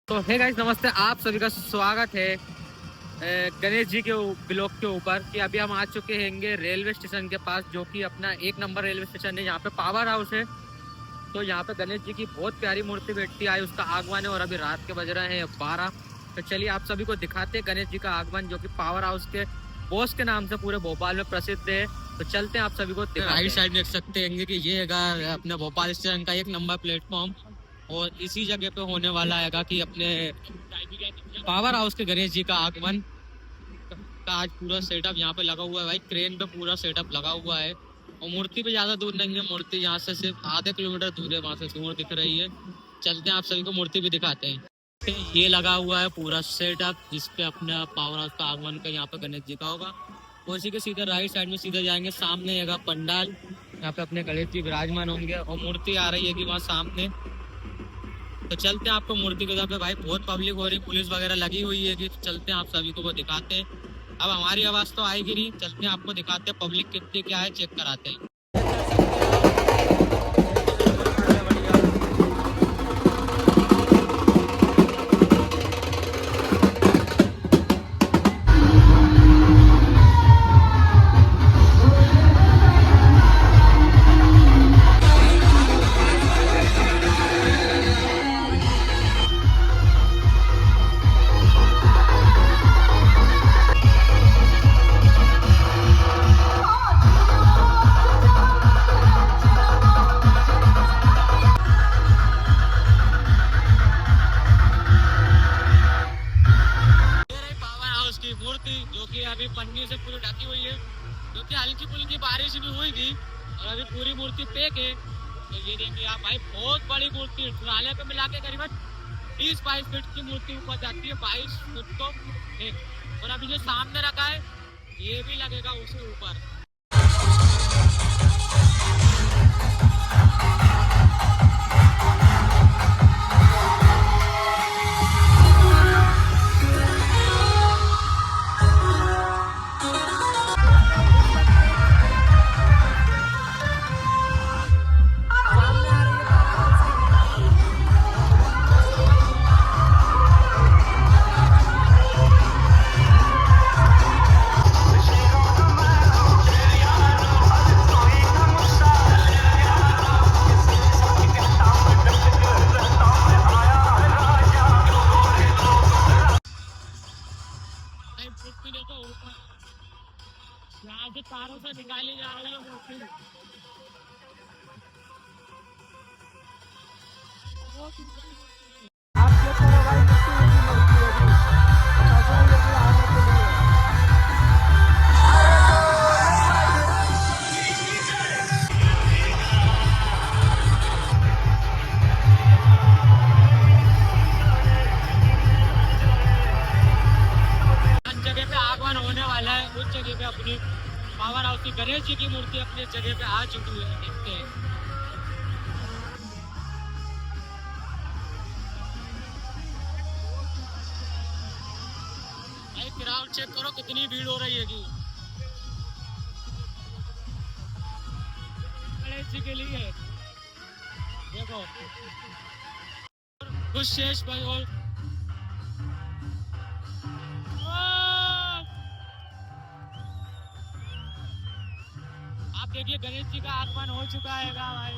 तो hey guys नमस्ते, आप सभी का स्वागत है गणेश जी के ब्लॉक के ऊपर कि अभी हम आ चुके हैंगे रेलवे स्टेशन के पास, जो कि अपना 1 नंबर रेलवे स्टेशन है। यहाँ पे पावर हाउस है। तो यहाँ पे गणेश जी की बहुत प्यारी मूर्ति बैठती आई, उसका आगमन है और अभी रात के बज रहे हैं 12। तो चलिए आप सभी को दिखाते हैं गणेश जी का आगमन, जो कि पावर हाउस के बॉस के नाम से पूरे भोपाल में प्रसिद्ध है। तो चलते हैं आप सभी को राइट साइड देख सकते हैं कि ये है अपने भोपाल स्टेशन का 1 नंबर प्लेटफॉर्म, और इसी जगह पे होने वाला है कि अपने पावर हाउस के गणेश जी का आगमन का आज पूरा सेटअप यहाँ पे लगा हुआ है। भाई क्रेन पे पूरा सेटअप लगा हुआ है और मूर्ति पे ज्यादा दूर नहीं है। मूर्ति यहाँ से सिर्फ आधे किलोमीटर दूर है, वहां से दूर दिख रही है। चलते हैं आप सभी को मूर्ति भी दिखाते हैं। ये लगा हुआ है पूरा सेटअप जिसपे अपने पावर हाउस का आगमन का यहाँ पे गणेश जी का होगा। उसी के सीधे राइट साइड में सीधे जाएंगे, सामने है पंडाल, यहाँ पे अपने गणेश जी विराजमान होंगे और मूर्ति आ रही है कि वहाँ सामने। तो चलते हैं आपको मूर्ति के तरफ पे। भाई बहुत पब्लिक हो रही, पुलिस वगैरह लगी हुई है कि चलते हैं आप सभी को वो दिखाते हैं। अब हमारी आवाज तो आएगी नहीं, चलते हैं आपको दिखाते हैं पब्लिक कितनी क्या है, चेक कराते हैं। मूर्ति जो कि अभी पन्नी से पूरी ढकी हुई है, क्योंकि हल्की फुल्की बारिश भी हुई थी और अभी पूरी मूर्ति पैक है। तो ये देखिए आप भाई, बहुत बड़ी मूर्ति ट्राले पे मिला के करीबन 20-22 फीट की मूर्ति ऊपर जाती है, 22 फीट तो है। और अभी जो सामने रखा है ये भी लगेगा उसी ऊपर। यहाँ से तारों से निकाली जा रही है मूर्ति। जगह पे आगमन होने वाला है, उस जगह पे अपनी पावर हाउस की गणेश जी की मूर्ति अपनी जगह पे आ चुकी है। देखते हैं भाई, क्राउड चेक करो कितनी भीड़ हो रही है कि गणेश जी के लिए। देखो कुछ शेष भाई और आप देखिए गणेश जी का आगमन हो चुका है भाई।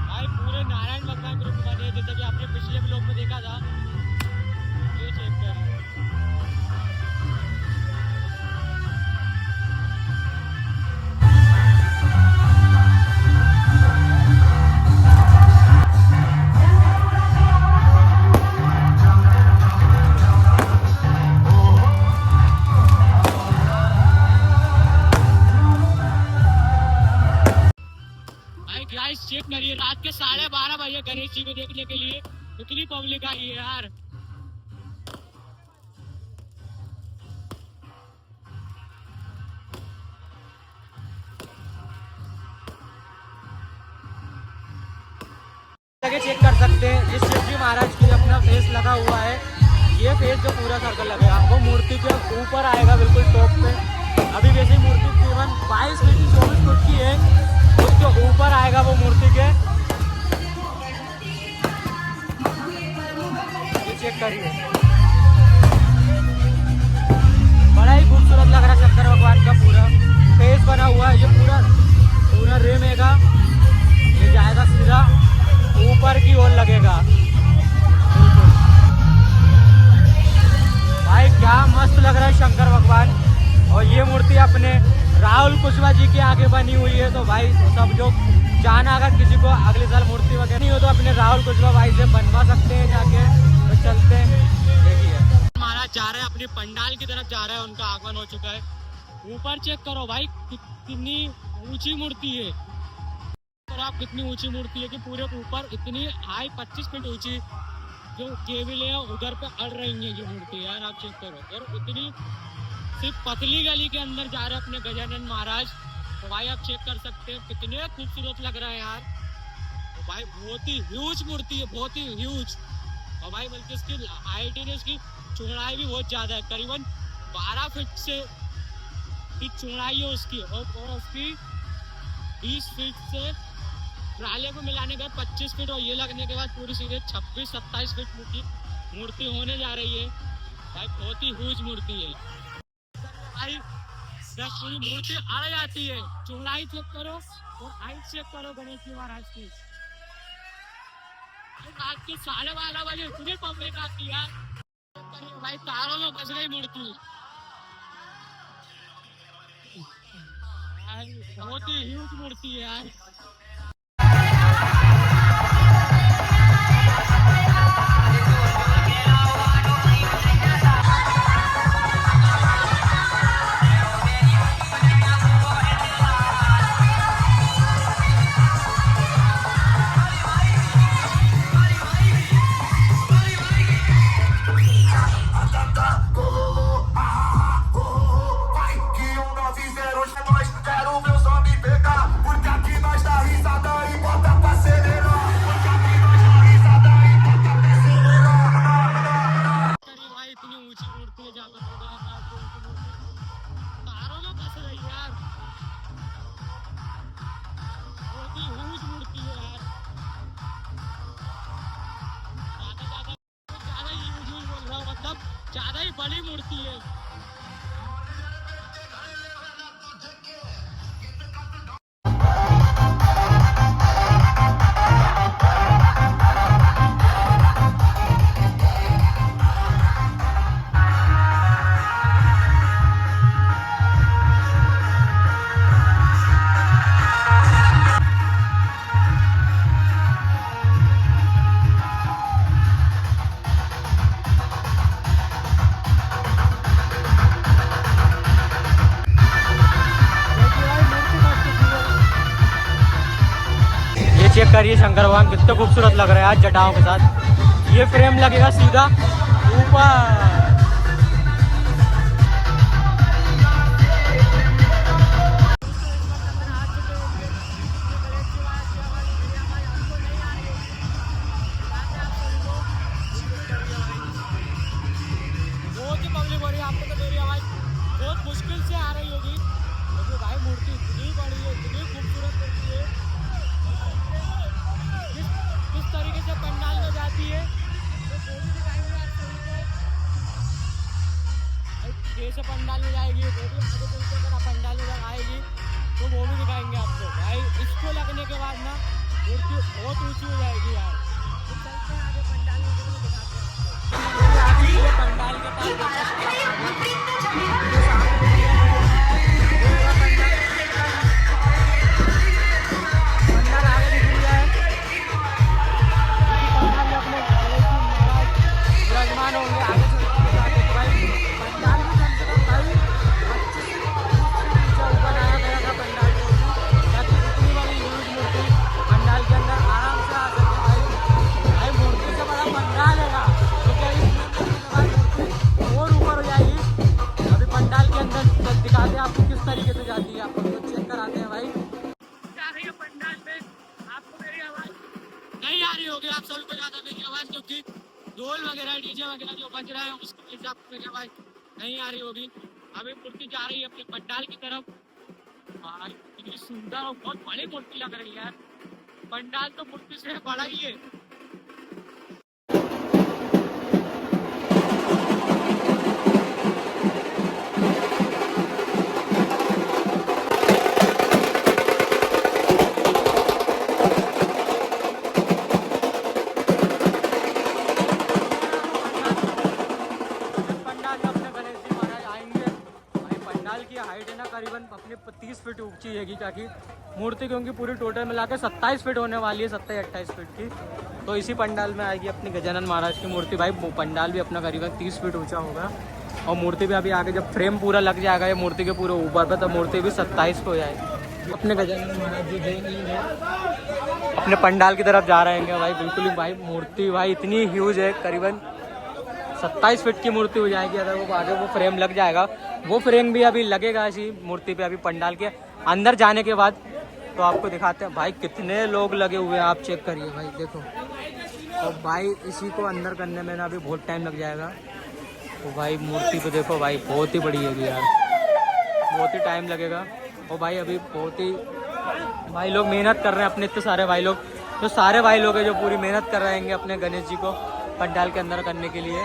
भाई पूरे नारायण भगवान ग्रुप बने, जैसे कि आपने पिछले ब्लॉग में देखा था। ये चेक करिए, चेक करिए, रात के 12:30 बजे गणेश जी को देखने के लिए कितनी पब्लिक आई है यार। चेक कर सकते हैं, इस शिव जी महाराज की अपना फेस लगा हुआ है। ये फेस जो पूरा सर्कल लगेगा वो मूर्ति के ऊपर आएगा बिल्कुल टॉप पे। अभी वैसे मूर्ति तकरीबन 22 फीट 24 फीट की है। उसके ऊपर आएगा वो मूर्ति के। ये चेक करिए, बड़ा ही खूबसूरत लग रहा है शंकर भगवान का पूरा फेस बना हुआ है। ये पूरा पूरा रेमेगा, ये जाएगा सीधा ऊपर की ओर लगेगा। भाई क्या मस्त लग रहा है शंकर भगवान। और ये मूर्ति अपने राहुल कुशवाहा जी के आगे बनी हुई है। तो भाई सब जो जाना, अगर किसी को अगले साल मूर्ति वगैरह नहीं हो तो अपने राहुल कुशवाहा भाई से बनवा सकते हैं जाके। तो चलते हैं, देखिए महाराज जा रहे हैं अपनी पंडाल की तरफ जा रहे हैं, उनका आगमन हो चुका है। ऊपर चेक करो भाई, कितनी ऊंची मूर्ति है। और आप कितनी ऊंची मूर्ति है कि पूरे ऊपर इतनी हाई 25 फीट ऊंची जो केबिल है उधर पे अड़ रही है ये मूर्ति यार। आप चेक करो, और इतनी सिर्फ पतली गली के अंदर जा रहे हैं अपने गजानन महाराज। तो भाई आप चेक कर सकते हैं कितने खूबसूरत लग रहा है यार। तो भाई बहुत ही ह्यूज मूर्ति है, बहुत ही ह्यूज। और भाई बल्कि इसकी हाइट है, इसकी चौड़ाई भी बहुत ज्यादा है, करीबन 12 फीट से की चौड़ाई है उसकी। और उसकी 20 फीट से ट्राले को मिलाने के बाद 25 फीट, और ये लगने के बाद पूरी सीधे 26-27 फीट की मूर्ति होने जा रही है। भाई बहुत ही ह्यूज मूर्ति है भाई। जब पूरी मूर्ति अड़ जाती है, चौड़ाई चेक करो और हाइट चेक करो गणेश जी महाराज की। रात के 12:30 बजे इतनी पब्लिक आती है भाई, तारों में फंस गई मूर्ति। बहुत ही ह्यूज मूर्ति है यार। ज्यादा ही बड़ी मूर्ति है। चेक करिए शंकर भगवान कितने खूबसूरत लग रहा है आज जटाओं के साथ। ये फ्रेम लगेगा सीधा ऊपर। बहुत ही पब्लिक हो रही है, आपको तो मेरी आवाज बहुत मुश्किल से आ रही होगी, क्योंकि भाई मूर्ति इतनी बड़ी है, इतनी खूबसूरत मूर्ति है। किस तरीके से पंडाल में जाती है तो वो भी दिखाएंगे आप सभी को। जैसे पंडाल में जाएगी वो भी आगे चलते अगर पंडाल में आएगी तो वो भी दिखाएंगे आपको। भाई इसको लगने के बाद ना मूर्ति बहुत ऊंची हो जाएगी यार। तो चलते हैं आगे पंडाल में, दिखाते हैं पंडाल के पास। आपको किस तरीके से जाती है, आपको तो चेक कराते हैं भाई। जा रही है पंडाल में, आपको मेरी आवाज नहीं आ रही होगी, आप सभी को ज्यादा मेरी आवाज, क्योंकि ढोल वगैरह डीजे वगैरह जो बज रहा है उसकी वजह से आपको मेरी आवाज नहीं आ रही होगी। अभी मूर्ति जा रही है अपने पंडाल की तरफ। इतनी सुंदर और बहुत बड़ी मूर्ति लग रही है यार। पंडाल तो मूर्ति से बड़ा ही है। हाइट है ना करीबन अपने 30 फीट ऊंची है ताकि मूर्ति क्योंकि पूरी टोटल मिला के 27 फीट होने वाली है, 27-28 फीट की। तो इसी पंडाल में आएगी अपनी गजानन महाराज की मूर्ति। भाई वो पंडाल भी अपना करीबन 30 फीट ऊंचा होगा और मूर्ति भी अभी आगे जब फ्रेम पूरा लग जाएगा ये मूर्ति के पूरे ऊपर पर तो मूर्ति भी 27 पे हो जाएगी। अपने गजानन महाराज जी अपने पंडाल की तरफ जा रहे हैं भाई। बिल्कुल ही भाई मूर्ति भाई इतनी ह्यूज है, करीबन 27 फीट की मूर्ति हो जाएगी। अगर वो आगे वो फ्रेम लग जाएगा, वो फ्रेम भी अभी लगेगा इसी मूर्ति पे अभी पंडाल के अंदर जाने के बाद। तो आपको दिखाते हैं भाई कितने लोग लगे हुए हैं, आप चेक करिए भाई देखो। तो भाई इसी को अंदर करने में ना अभी बहुत टाइम लग जाएगा। तो भाई मूर्ति को देखो भाई बहुत ही बड़ी है यार, बहुत ही टाइम लगेगा। और भाई अभी बहुत ही भाई लोग मेहनत कर रहे हैं अपने, इतने सारे भाई लोग, जो सारे भाई लोग हैं जो पूरी मेहनत कर रहे हैं अपने गणेश जी को पंडाल के अंदर करने के लिए।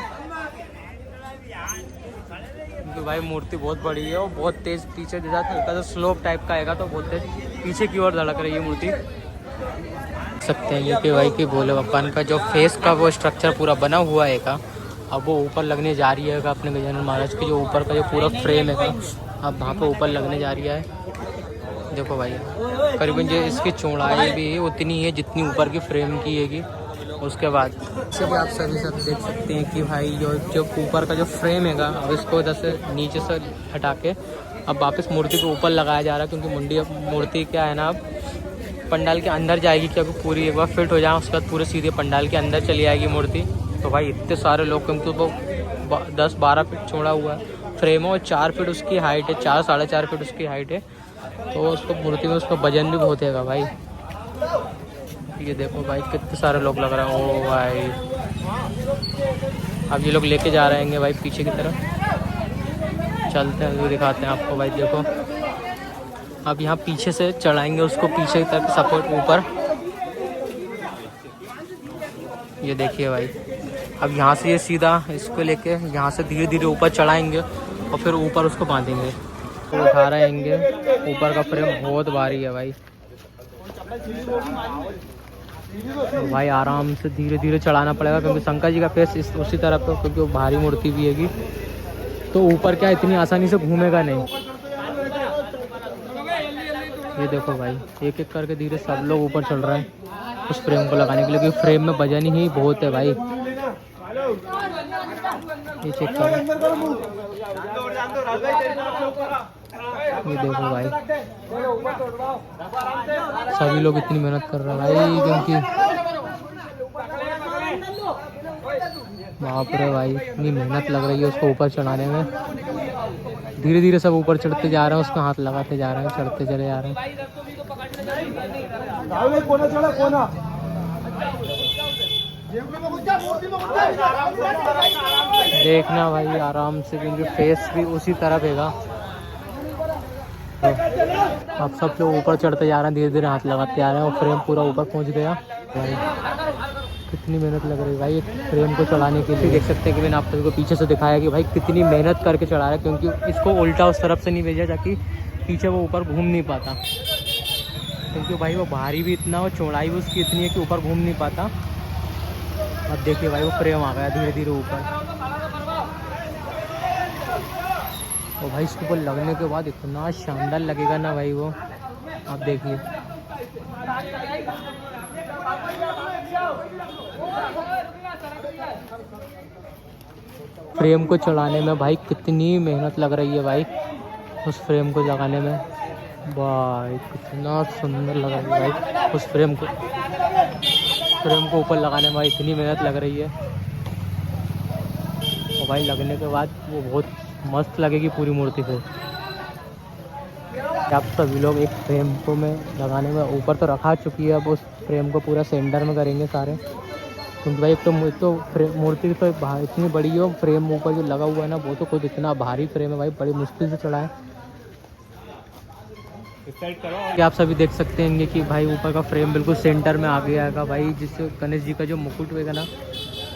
क्योंकि भाई मूर्ति बहुत बड़ी है और बहुत तेज पीछे जैसा हल्का सा स्लोप टाइप का आएगा तो बहुत तेज पीछे की ओर धड़क रही है मूर्ति। सकते हैं ये कि भाई कि भोले भगवान का जो फेस का वो स्ट्रक्चर पूरा बना हुआ है का, अब वो ऊपर लगने जा रही है अपने गजानन महाराज के जो ऊपर का जो पूरा फ्रेम है का, अब वहाँ पे ऊपर लगने जा रही है। देखो भाई करीबन जो इसकी चौड़ाई भी उतनी है जितनी ऊपर की फ्रेम की हैगी। उसके बाद से भी आप सभी सब देख सकते हैं कि भाई जो ऊपर का जो फ्रेम हैगा अब इसको इधर से नीचे से हटा के अब वापस मूर्ति को ऊपर लगाया जा रहा है। क्योंकि मूर्ति क्या है ना अब पंडाल के अंदर जाएगी, क्योंकि पूरी एक बार फिट हो जाए उसके बाद पूरे सीधे पंडाल के अंदर चली आएगी मूर्ति। तो भाई इतने सारे लोग, क्योंकि वो 10-12 फीट चौड़ा हुआ है फ्रेम और 4 फीट उसकी हाइट है, 4-4.5 फीट उसकी हाइट है। तो उसको मूर्ति में उसका वजन भी बहुत है भाई। ये देखो भाई कितने सारे लोग लग रहे हैं। ओ भाई अब ये लोग लेके जा रहे हैं भाई पीछे की तरफ, चलते हैं दिखाते हैं आपको भाई। देखो अब यहाँ पीछे से चढ़ाएंगे उसको, पीछे तक सपोर्ट ऊपर। ये देखिए भाई अब यहाँ से ये सीधा इसको लेके यहाँ से धीरे धीरे ऊपर चढ़ाएंगे और फिर ऊपर उसको बांधेंगे। तो उठा रहेंगे, ऊपर का फ्रेम बहुत भारी है भाई। तो भाई आराम से धीरे धीरे चढ़ाना पड़ेगा क्योंकि शंकर जी का फेस उसी तरफ है, क्योंकि वो भारी मूर्ति भी हैगी। तो ऊपर क्या इतनी आसानी से घूमेगा नहीं। ये देखो भाई एक एक करके धीरे सब लोग ऊपर चढ़ रहे हैं उस फ्रेम को लगाने के लिए, क्योंकि फ्रेम में वजन ही बहुत है भाई। ये चेक करो, ये देखो भाई सभी लोग इतनी मेहनत कर रहे हैं भाई, क्योंकि बाप रे भाई इतनी मेहनत लग रही है उसको ऊपर चढ़ाने में। धीरे धीरे सब ऊपर चढ़ते जा रहे हैं, उसका हाथ लगाते जा रहे हैं, चढ़ते चले जा रहे हैं। देखना भाई आराम से, क्योंकि फेस भी उसी तरफ हैगा। अब सब लोग ऊपर चढ़ते जा रहे हैं, धीरे धीरे हाथ लगाते जा रहे हैं और फ्रेम पूरा ऊपर पहुंच गया भाई। कितनी मेहनत लग रही है भाई फ्रेम को चढ़ाने के लिए। देख सकते हैं कि मैंने आप सभी को पीछे से दिखाया कि भाई कितनी मेहनत करके चढ़ा रहा है, क्योंकि इसको उल्टा उस तरफ से नहीं भेजा ताकि पीछे वो ऊपर घूम नहीं पाता, क्योंकि भाई वो भारी भी इतना और चौड़ाई भी उसकी इतनी है कि ऊपर घूम नहीं पाता। अब देखिए भाई वो फ्रेम आ गया धीरे धीरे ऊपर। और भाई इसके ऊपर लगने के बाद इतना शानदार लगेगा ना भाई वो, आप देखिए। फ्रेम को चढ़ाने में भाई कितनी मेहनत लग रही है भाई, उस फ्रेम को लगाने में भाई कितना सुंदर लग रहा है भाई। उस फ्रेम को ऊपर लगाने में भाई इतनी मेहनत लग रही है। और भाई लगने के बाद वो बहुत मस्त लगेगी पूरी मूर्ति से। आप सभी लोग एक फ्रेम को में लगाने में ऊपर तो रखा चुकी है, अब उस फ्रेम को पूरा सेंटर में करेंगे सारे, क्योंकि भाई एक तो मूर्ति तो इतनी बड़ी है, फ्रेम ऊपर जो लगा हुआ है ना वो तो खुद इतना भारी फ्रेम है भाई, बड़ी मुश्किल से चढ़ा है। कि आप सभी देख सकते हैं कि भाई ऊपर का फ्रेम बिल्कुल सेंटर में आ गया है भाई, जिससे गणेश जी का जो मुकुट होगा ना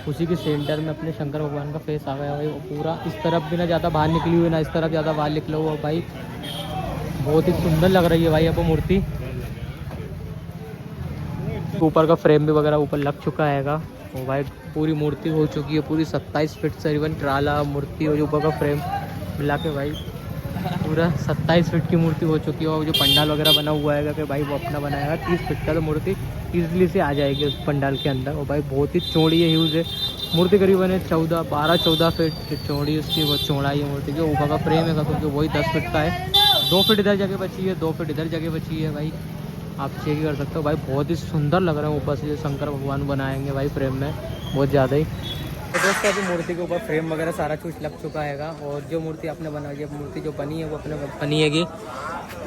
उसी के सेंटर में अपने शंकर भगवान का फेस आ गया भाई। वो पूरा इस तरफ भी ना ज़्यादा बाहर निकली हुई ना इस तरफ ज़्यादा बाहर निकला हुआ भाई। बहुत ही सुंदर लग रही है भाई अब वो मूर्ति। ऊपर का फ्रेम भी वगैरह ऊपर लग चुका है वो भाई। पूरी मूर्ति हो चुकी है पूरी 27 फीट से इवन ट्राला मूर्ति और ऊपर का फ्रेम मिला के भाई पूरा 27 फीट की मूर्ति हो चुकी है। और जो पंडाल वगैरह बना हुआ है कि भाई वो अपना बनाएगा 30 फीट का, तो मूर्ति ईजिली से आ जाएगी उस पंडाल के अंदर। और भाई बहुत ही चौड़ी है, ह्यूज है मूर्ति, करीबन है 12-14 फीट चौड़ी उसकी वो चौड़ाई है मूर्ति। जो ऊपर का फ्रेम है तो वही 10 फीट का है। 2 फीट इधर जगह बची है, 2 फीट इधर जगह बची है भाई। आप चेक कर सकते हो भाई, बहुत ही सुंदर लग रहा है ऊपर से जो शंकर भगवान बनाएंगे भाई फ्रेम में, बहुत ज़्यादा ही। तो दोस्तों अभी मूर्ति के ऊपर फ्रेम वगैरह सारा कुछ लग चुका है। और जो मूर्ति आपने बनाई है, मूर्ति जो बनी है वो अपने बनी है कि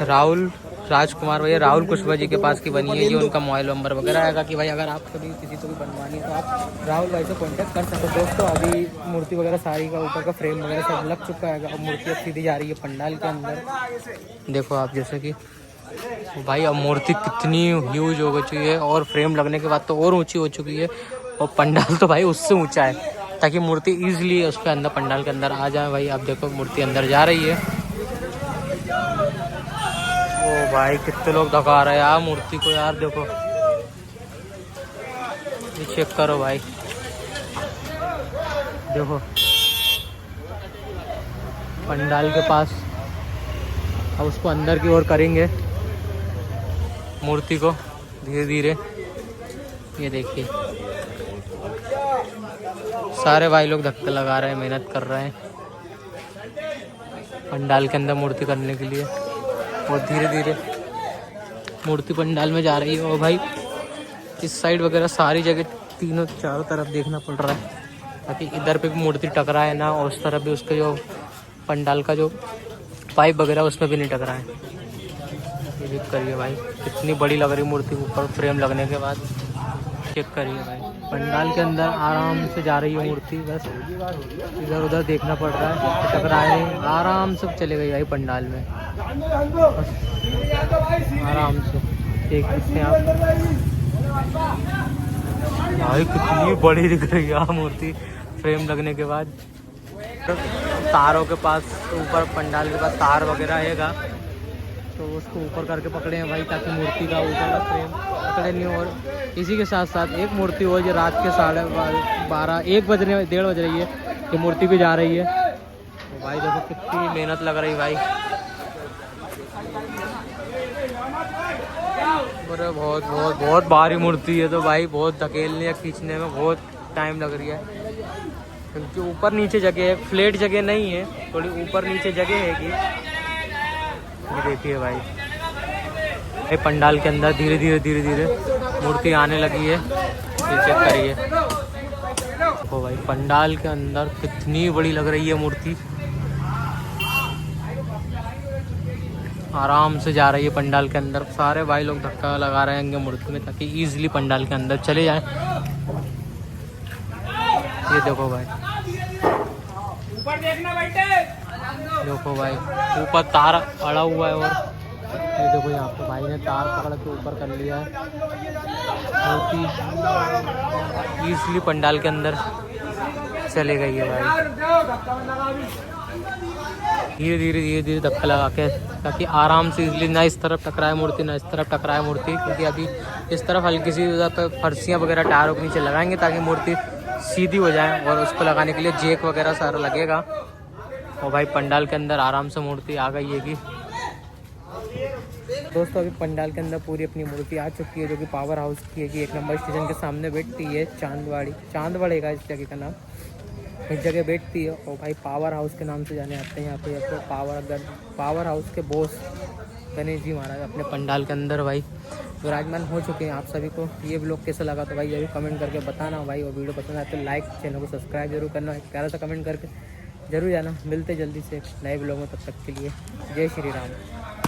राहुल राजकुमार भैया राहुल कुशवाहा जी के पास की बनी है। ये उनका मोबाइल नंबर वगैरह आएगा कि भाई अगर आप कभी किसी को भी बनवानी है तो आप राहुल भाई से कॉन्टैक्ट कर सकते हो। दोस्तों अभी मूर्ति वगैरह सारी का ऊपर का फ्रेम वगैरह सब लग चुका है। अब मूर्ति अब सीधी जा रही है पंडाल के अंदर। देखो आप जैसे कि भाई अब मूर्ति कितनी ह्यूज हो चुकी है और फ्रेम लगने के बाद तो और ऊंची हो चुकी है। और पंडाल तो भाई उससे ऊंचा है ताकि मूर्ति ईजिली उसके अंदर पंडाल के अंदर आ जाए भाई। आप देखो मूर्ति अंदर जा रही है। ओ भाई कितने लोग धका रहे हैं यार मूर्ति को, यार देखो ये चेक करो भाई, देखो पंडाल के पास। अब उसको अंदर की ओर करेंगे मूर्ति को धीरे धीरे। ये देखिए सारे भाई लोग धक्के लगा रहे हैं, मेहनत कर रहे हैं पंडाल के अंदर मूर्ति करने के लिए। और धीरे धीरे मूर्ति पंडाल में जा रही है। और भाई इस साइड वगैरह सारी जगह तीनों चारों तरफ देखना पड़ रहा है ताकि इधर पे भी मूर्ति टकराए ना और उस तरफ भी उसके जो पंडाल का जो पाइप वगैरह उसमें भी नहीं टकराए। ये चेक करिए भाई कितनी बड़ी लग रही मूर्ति ऊपर फ्रेम लगने के बाद। चेक करिए भाई पंडाल के अंदर आराम से जा रही है मूर्ति, बस इधर उधर देखना पड़ रहा है, टकराए नहीं, आराम से चले गई भाई पंडाल में आराम से। देख सकते हैं आप भाई कितनी बड़ी दिख रही है मूर्ति फ्रेम लगने के बाद। तारों के पास ऊपर पंडाल के पास तार वगैरह है तो उसको ऊपर करके पकड़े हैं भाई ताकि मूर्ति का ऊपर का फ्रेम पकड़े नहीं। और इसी के साथ साथ एक मूर्ति हो जो रात के 12:30-1 बज रहे 1:30 बज रही है, ये मूर्ति भी जा रही है। तो भाई देखो कितनी मेहनत लग रही भाई। अरे बहुत बहुत बहुत भारी मूर्ति है तो भाई बहुत धकेलने या खींचने में बहुत टाइम लग रही है क्योंकि ऊपर नीचे जगह है, फ्लैट जगह नहीं है, थोड़ी ऊपर नीचे जगह है कि। ये देखिए भाई पंडाल के अंदर धीरे धीरे मूर्ति आने लगी है। ये चेक करिए देखो भाई पंडाल के अंदर कितनी बड़ी लग रही है मूर्ति, आराम से जा रही है पंडाल के अंदर। सारे भाई लोग धक्का लगा रहे हैं मूर्ति में ताकि इजीली पंडाल के अंदर चले जाएं। ये देखो भाई ऊपर देखना बेटे, देखो भाई ऊपर तार अड़ा हुआ है। और ये देखो यहाँ पे भाई ने तार पकड़ के ऊपर कर लिया है मूर्ति इजीली पंडाल के अंदर चले गई है भाई। धीरे धीरे धक्का लगा के ताकि आराम से इजली ना इस तरफ टकराए मूर्ति ना इस तरफ टकराए मूर्ति, क्योंकि अभी इस तरफ हल्की सी उधर पे फर्शियाँ वगैरह टायरों के नीचे लगाएंगे ताकि मूर्ति सीधी हो जाए। और उसको लगाने के लिए जैक वगैरह सारा लगेगा। और भाई पंडाल के अंदर आराम से मूर्ति आ गई है कि दोस्तों अभी पंडाल के अंदर पूरी अपनी मूर्ति आ चुकी है जो कि पावर हाउस की है कि 1 नंबर स्टेशन के सामने बैठती है। चांदवाड़ी का इस जगह का नाम, इस जगह बैठती है। और भाई पावर हाउस के नाम से जाने आते हैं यहाँ पे। तो पावर हाउस के बॉस गणेश जी महाराज अपने पंडाल के अंदर भाई विराजमान हो चुके हैं। आप सभी को ये व्लॉग कैसा लगा तो भाई जरूर कमेंट करके बताना भाई। और वीडियो पसंद आए तो लाइक, चैनल को सब्सक्राइब जरूर करना, एक प्यारा सा कमेंट करके जरूर जाना। मिलते जल्दी से नए व्लॉग में, तब तक के लिए जय श्री राम।